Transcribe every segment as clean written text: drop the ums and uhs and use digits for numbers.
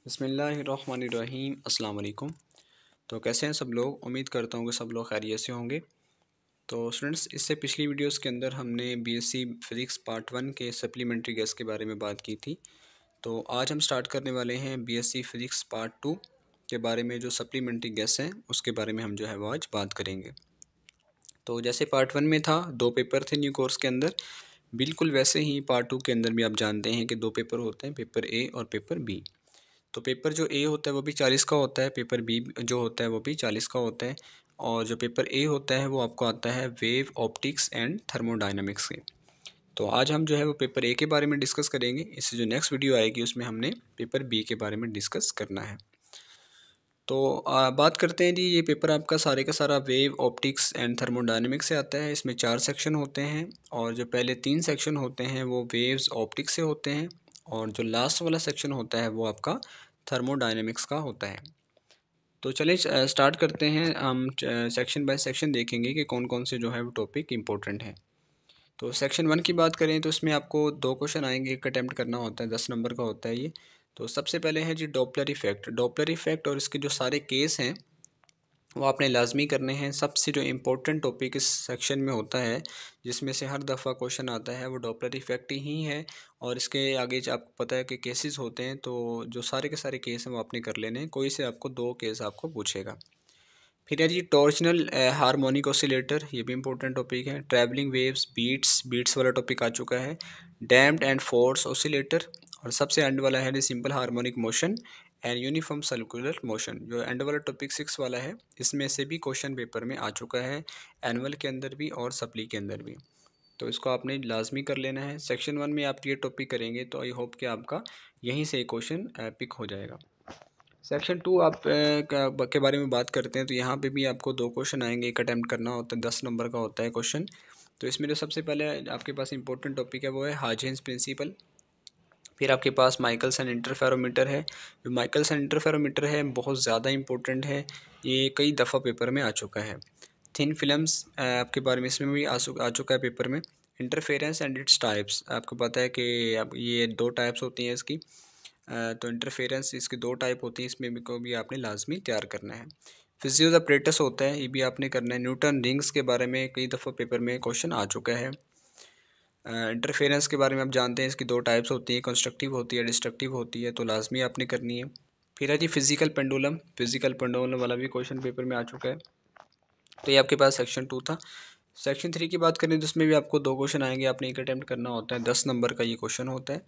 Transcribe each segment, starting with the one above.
बिस्मिल्लाहिर्रहमानिर्रहीम अस्सलाम वालेकुम। तो कैसे हैं सब लोग। उम्मीद करता हूँ कि सब लोग खैरियत से होंगे। तो स्टूडेंट्स, इससे पिछली वीडियोस के अंदर हमने बीएससी फिज़िक्स पार्ट 1 के सप्लीमेंट्री गैस के बारे में बात की थी। तो आज हम स्टार्ट करने वाले हैं बीएससी फिज़िक्स पार्ट 2 के बारे में। जो सप्लीमेंट्री गैस हैं उसके बारे में हम जो है वो आज बात करेंगे। तो जैसे पार्ट 1 में था 2 पेपर थे न्यू कोर्स के अंदर, बिल्कुल वैसे ही पार्ट 2 के अंदर भी आप जानते हैं कि 2 पेपर होते हैं, पेपर ए और पेपर बी। तो पेपर जो ए होता है वो भी 40 का होता है, पेपर बी जो होता है वो भी 40 का होता है। और जो पेपर ए होता है वो आपको आता है वेव ऑप्टिक्स एंड थर्मोडायनामिक्स के। तो आज हम जो है वो पेपर ए के बारे में डिस्कस करेंगे। इससे जो नेक्स्ट वीडियो आएगी उसमें हमने पेपर बी के बारे में डिस्कस करना है। तो बात करते हैं जी, ये पेपर आपका सारे का सारा वेव ऑप्टिक्स एंड थर्मोडायनामिक्स से आता है। इसमें 4 सेक्शन होते हैं और जो पहले 3 सेक्शन होते हैं वो वेव्स ऑप्टिक्स से होते हैं और जो लास्ट वाला सेक्शन होता है वो आपका थर्मोडायनामिक्स का होता है। तो चलिए स्टार्ट करते हैं। हम सेक्शन बाय सेक्शन देखेंगे कि कौन कौन से जो है वो टॉपिक इंपॉर्टेंट हैं। तो सेक्शन 1 की बात करें तो इसमें आपको 2 क्वेश्चन आएंगे, एक अटैम्प्ट करना होता है, 10 नंबर का होता है ये। तो सबसे पहले है जी डॉपलर इफेक्ट। डॉपलर इफेक्ट और इसके जो सारे केस हैं वो आपने लाजमी करने हैं। सबसे जो इम्पोर्टेंट टॉपिक इस सेक्शन में होता है, जिसमें से हर दफ़ा क्वेश्चन आता है, वो डॉपलर इफेक्ट ही है। और इसके आगे जो आपको पता है कि केसेस होते हैं, तो जो सारे के सारे केस हैं वो आपने कर लेने हैं। कोई से आपको 2 केस आपको पूछेगा। फिर है जी टॉर्शनल हार्मोनिक ऑसिलेटर, ये भी इंपॉर्टेंट टॉपिक है। ट्रैवलिंग वेव्स, बीट्स, बीट्स वाला टॉपिक आ चुका है। डैम्प्ड एंड फोर्स ऑसिलेटर, और सबसे एंड वाला है जी simple harmonic motion and uniform circular motion. जो एंड वाला टॉपिक 6 वाला है, इसमें से भी क्वेश्चन पेपर में आ चुका है, एनुअल के अंदर भी और सप्ली के अंदर भी। तो इसको आपने लाजमी कर लेना है। सेक्शन 1 में आप ये टॉपिक करेंगे तो आई होप कि आपका यहीं से क्वेश्चन पिक हो जाएगा। सेक्शन 2 आप के बारे में बात करते हैं तो यहाँ पे भी आपको 2 क्वेश्चन आएंगे, एक अटैम्प्ट करना होता है, 10 नंबर का होता है क्वेश्चन। तो इसमें जो सबसे पहले आपके पास इंपॉर्टेंट टॉपिक है वो है हार्जेंस प्रिंसिपल। फिर आपके पास माइकलसन इंटरफेरोमीटर है। जो माइकलसन इंटरफेरोमीटर है बहुत ज़्यादा इंपॉर्टेंट है, ये कई दफ़ा पेपर में आ चुका है। थिन फिल्म्स आपके बारे में इसमें भी आ चुका है पेपर में। इंटरफेरेंस एंड इट्स टाइप्स, आपको पता है कि अब ये 2 टाइप्स होती हैं इसकी। तो इंटरफेरेंस इसकी 2 टाइप होती हैं, इसमें भी को भी आपने लाजमी तैयार करना है। फिजियो अपरेटस होता है, ये भी आपने करना है। न्यूटन रिंग्स के बारे में कई दफ़ा पेपर में क्वेश्चन आ चुका है। इंटरफेरेंस के बारे में आप जानते हैं, इसकी 2 टाइप्स होती हैं, कंस्ट्रक्टिव होती है, डिस्ट्रक्टिव होती है, तो लाजमी आपने करनी है। फिर है जी फिजिकल पेंडुलम, फिजिकल पेंडुलम वाला भी क्वेश्चन पेपर में आ चुका है। तो ये आपके पास सेक्शन 2 था। सेक्शन 3 की बात करें तो उसमें भी आपको 2 क्वेश्चन आएंगे, आपने एक अटैम्प्ट करना होता है, 10 नंबर का ये क्वेश्चन होता है।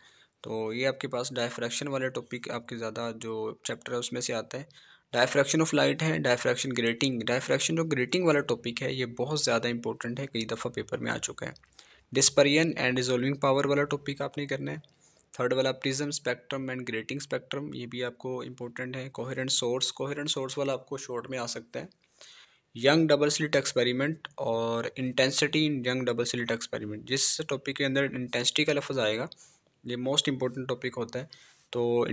तो ये आपके पास डायफ्रैक्शन वाले टॉपिक आपके ज़्यादा जो चैप्टर है उसमें से आता है। डायफ्रैक्शन ऑफ लाइट है, डायफ्रैक्शन ग्रेटिंग। डायफ्रैक्शन जो ग्रेटिंग वाला टॉपिक है ये बहुत ज़्यादा इंपॉर्टेंट है, कई दफ़ा पेपर में आ चुका है। डिस्पर्जन एंड रिजोल्विंग पावर वाला टॉपिक आपने करना है। थर्ड वाला prism spectrum and grating spectrum, ये भी आपको इंपॉर्टेंट है। कोहेरेंट सोर्स, कोहेरेंट सोर्स वाला आपको शॉर्ट में आ सकता है। यंग डबल स्लिट एक्सपेरिमेंट और intensity in young double slit experiment, जिस टॉपिक के अंदर इंटेंसिटी का लफ्ज़ आएगा ये मोस्ट इंपॉर्टेंट टॉपिक होता है। तो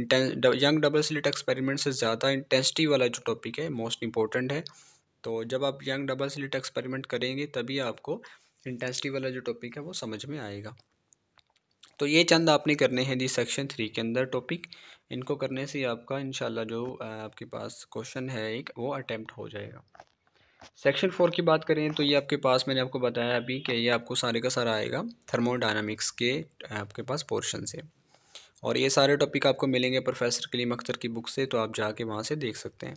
यंग डबल स्लिट एक्सपेरिमेंट से ज़्यादा इंटेंसिटी वाला जो टॉपिक है मोस्ट इंपॉर्टेंट है। तो जब आप यंग डबल स्लिट एक्सपेरिमेंट करेंगे तभी आपको इंटेंसिटी वाला जो टॉपिक है वो समझ में आएगा। तो ये चंद आपने करने हैं जी सेक्शन 3 के अंदर टॉपिक। इनको करने से आपका इंशाल्लाह जो आपके पास क्वेश्चन है एक वो अटेम्प्ट हो जाएगा। सेक्शन 4 की बात करें तो ये आपके पास मैंने आपको बताया अभी कि ये आपको सारे का सारा आएगा थर्मोडायनामिक्स के आपके पास पोर्शन से। और ये सारे टॉपिक आपको मिलेंगे प्रोफेसर कलीम अख्तर की बुक से, तो आप जाके वहाँ से देख सकते हैं।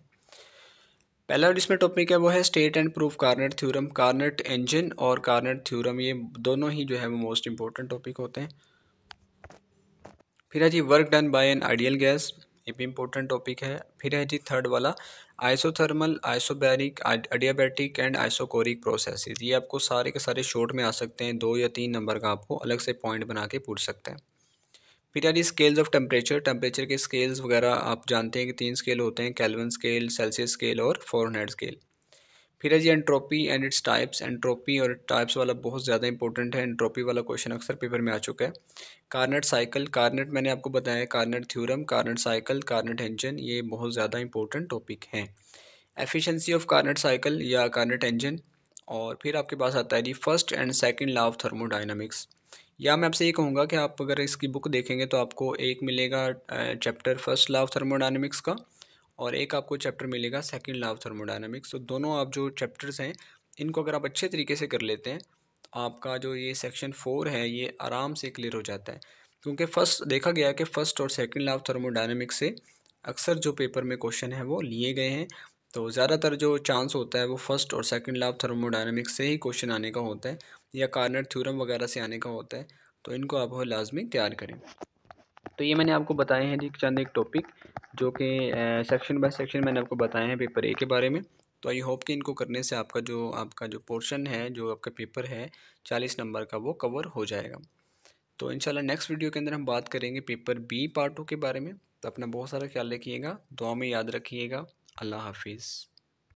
पहला इसमें टॉपिक है वो है state and proof Carnot theorem. Carnot engine और कार्नेट थ्योरम ये दोनों ही जो है वो मोस्ट इंपॉर्टेंट टॉपिक होते हैं। फिर है जी work done by an ideal gas, ये भी इंपॉर्टेंट टॉपिक है। फिर है जी थर्ड वाला isothermal, isobaric, adiabatic and isochoric processes, ये आपको सारे के सारे शॉर्ट में आ सकते हैं, 2 या 3 नंबर का आपको अलग से पॉइंट बना के पूछ सकते हैं। फिर है जी स्केल्स ऑफ टेम्परेचर, टेम्परेचर के स्केल्स वगैरह आप जानते हैं कि 3 स्केल होते हैं, केल्विन स्केल, सेल्सियस स्केल और फ़ारेनहाइट स्केल। फिर है जी entropy and its types, entropy और टाइप्स वाला बहुत ज़्यादा इंपॉर्टेंट है, एंट्रोपी वाला क्वेश्चन अक्सर पेपर में आ चुका है। कार्नेट साइकिल, कार्नेट मैंने आपको बताया, Carnot theorem, Carnot cycle, Carnot engine, ये बहुत ज़्यादा इंपॉर्टेंट टॉपिक हैं। एफिशिएंसी ऑफ कार्नेट साइकिल या कार्नेट इंजन। और फिर आपके पास आता है जी first and second law of thermodynamics, या मैं आपसे ये कहूँगा कि आप अगर इसकी बुक देखेंगे तो आपको एक मिलेगा chapter first law of thermodynamics का, और एक आपको चैप्टर मिलेगा सेकंड लॉ ऑफ थर्मोडायनेमिक्स। तो दोनों आप जो चैप्टर्स हैं इनको अगर आप अच्छे तरीके से कर लेते हैं, आपका जो ये सेक्शन 4 है ये आराम से क्लियर हो जाता है। क्योंकि फर्स्ट देखा गया है कि फर्स्ट और सेकंड लॉ ऑफ थर्मोडायनेमिक्स से अक्सर जो पेपर में क्वेश्चन है वो लिए गए हैं। तो ज़्यादातर जो चांस होता है वो फर्स्ट और सेकंड लॉ ऑफ थर्मोडायनेमिक्स से ही क्वेश्चन आने का होता है, या कार्नर थ्योरम वगैरह से आने का होता है। तो इनको आप लाजमी तैयार करें। तो ये मैंने आपको बताए हैं जी चंद एक टॉपिक, जो कि सेक्शन बाय सेक्शन मैंने आपको बताए हैं पेपर ए के बारे में। तो आई होप कि इनको करने से आपका जो पोर्शन है, जो आपका पेपर है 40 नंबर का, वो कवर हो जाएगा। तो इंशाल्लाह नेक्स्ट वीडियो के अंदर हम बात करेंगे पेपर बी पार्ट 2 के बारे में। तो अपना बहुत सारा ख्याल रखिएगा, दुआ में याद रखिएगा। अल्लाह हाफिज़।